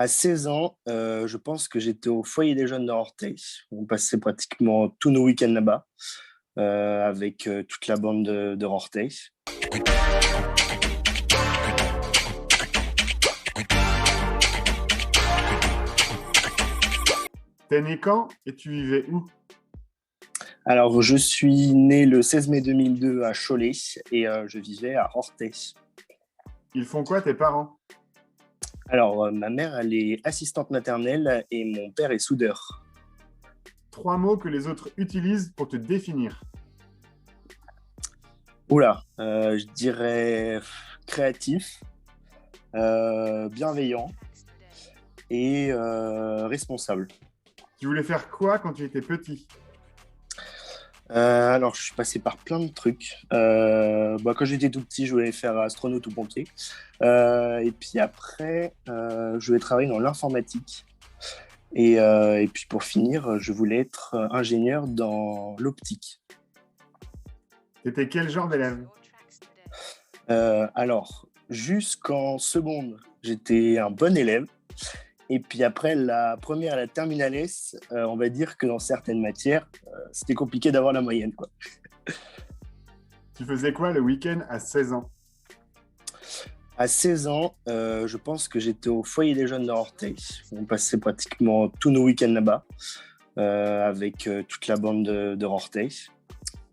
À 16 ans, je pense que j'étais au foyer des jeunes de Orteil. On passait pratiquement tous nos week-ends là-bas, avec toute la bande de Orteil. T'es né quand et tu vivais où? Alors, je suis né le 16 mai 2002 à Cholet et je vivais à Orteil. Ils font quoi tes parents? Alors, ma mère, elle est assistante maternelle et mon père est soudeur. 3 mots que les autres utilisent pour te définir. Oula, je dirais créatif, bienveillant et responsable. Tu voulais faire quoi quand tu étais petit? Alors, je suis passé par plein de trucs. Quand j'étais tout petit, je voulais faire astronaute ou pompier. Et puis après, je voulais travailler dans l'informatique. Et puis pour finir, je voulais être ingénieur dans l'optique. T'étais quel genre d'élève? Alors, jusqu'en seconde, j'étais un bon élève. Et puis après, la première et la terminale S, on va dire que dans certaines matières, c'était compliqué d'avoir la moyenne, quoi. Tu faisais quoi le week-end à 16 ans? À 16 ans, je pense que j'étais au foyer des jeunes de Orteil. On passait pratiquement tous nos week-ends là-bas, avec toute la bande de Orteil.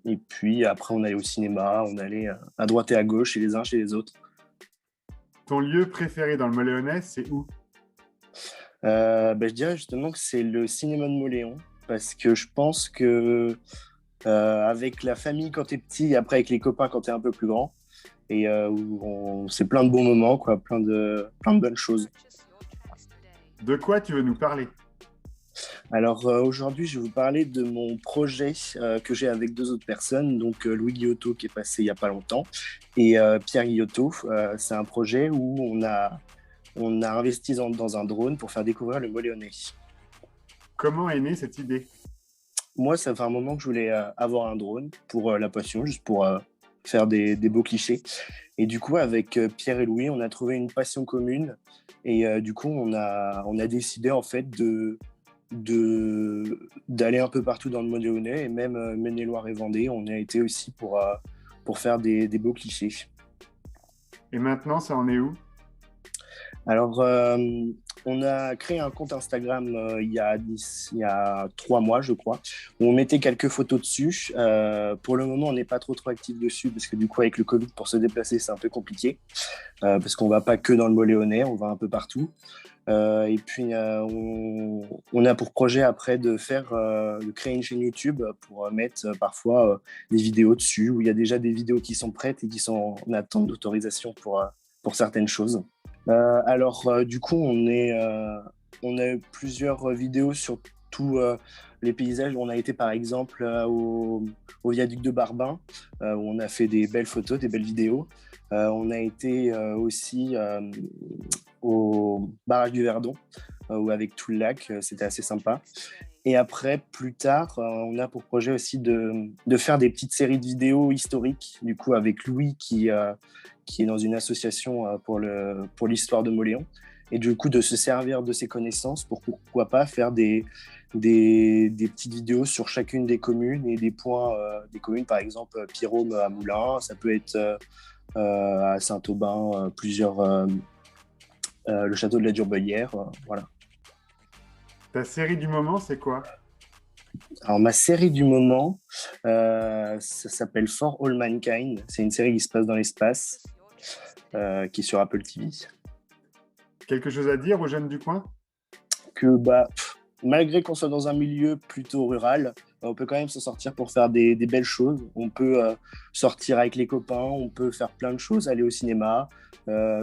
Et puis après, on allait au cinéma, on allait à droite et à gauche, chez les uns, chez les autres. Ton lieu préféré dans le Moléonais, c'est où? Je dirais justement que c'est le cinéma de Moléon, parce que je pense que avec la famille quand t'es petit, et après avec les copains quand t'es un peu plus grand, et c'est plein de bons moments, quoi, plein de bonnes choses. De quoi tu veux nous parler? Alors aujourd'hui, je vais vous parler de mon projet que j'ai avec deux autres personnes, donc Louis Guillotot qui est passé il n'y a pas longtemps et Pierre Guillotot. C'est un projet où on a investi dans un drone pour faire découvrir le Moléonnais. Comment est née cette idée? Moi, ça fait un moment que je voulais avoir un drone pour la passion, juste pour faire des beaux clichés. Et du coup, avec Pierre et Louis, on a trouvé une passion commune et du coup, on a décidé en fait d'aller un peu partout dans le Moléonnais et même Maine-et-Loire et Vendée. On y a été aussi pour faire des beaux clichés. Et maintenant, ça en est où? Alors, on a créé un compte Instagram il y a 3 mois, je crois, où on mettait quelques photos dessus. Pour le moment, on n'est pas trop actif dessus parce que du coup, avec le Covid, pour se déplacer, c'est un peu compliqué. Parce qu'on va pas que dans le Moléonnais, on va un peu partout. Et puis, on a pour projet après de créer une chaîne YouTube pour mettre parfois des vidéos dessus, où il y a déjà des vidéos qui sont prêtes et qui sont en attente d'autorisation pour certaines choses. Du coup, on a eu plusieurs vidéos sur tous les paysages. On a été par exemple au viaduc de Barbin, où on a fait des belles photos, des belles vidéos. On a été aussi au barrage du Verdon, avec tout le lac, c'était assez sympa. Et après, plus tard, on a pour projet aussi de faire des petites séries de vidéos historiques, du coup avec Louis qui est dans une association pour l'histoire de Moléon. Et du coup, de se servir de ses connaissances pour pourquoi pas faire des petites vidéos sur chacune des communes et des points des communes, par exemple Pierrôme à Moulins, ça peut être à Saint-Aubin, le château de la Durbelière, voilà. Ta série du moment, c'est quoi? Alors, ma série du moment, ça s'appelle For All Mankind. C'est une série qui se passe dans l'espace, qui est sur Apple TV. Quelque chose à dire aux jeunes du coin? Que malgré qu'on soit dans un milieu plutôt rural, on peut quand même s'en sortir pour faire des belles choses. On peut sortir avec les copains, on peut faire plein de choses, aller au cinéma,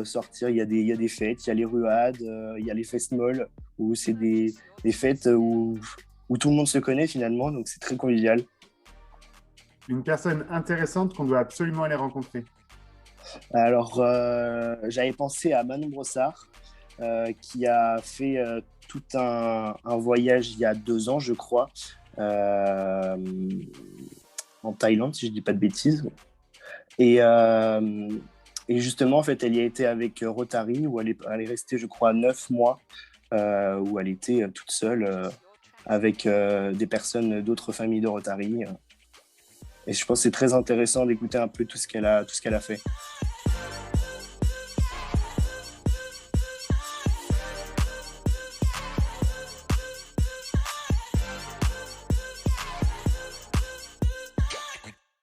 sortir, il y a des fêtes, il y a les ruades, il y a les fest-molls, où c'est des fêtes où tout le monde se connaît finalement, donc c'est très convivial. Une personne intéressante qu'on doit absolument aller rencontrer. Alors, j'avais pensé à Manon Brossard, qui a fait tout un voyage il y a 2 ans, je crois, euh, en Thaïlande, si je dis pas de bêtises. Et, et justement, en fait, elle y a été avec Rotary, où elle est restée, je crois, 9 mois où elle était toute seule avec des personnes d'autres familles de Rotary. Et je pense que c'est très intéressant d'écouter un peu tout ce qu'elle a fait.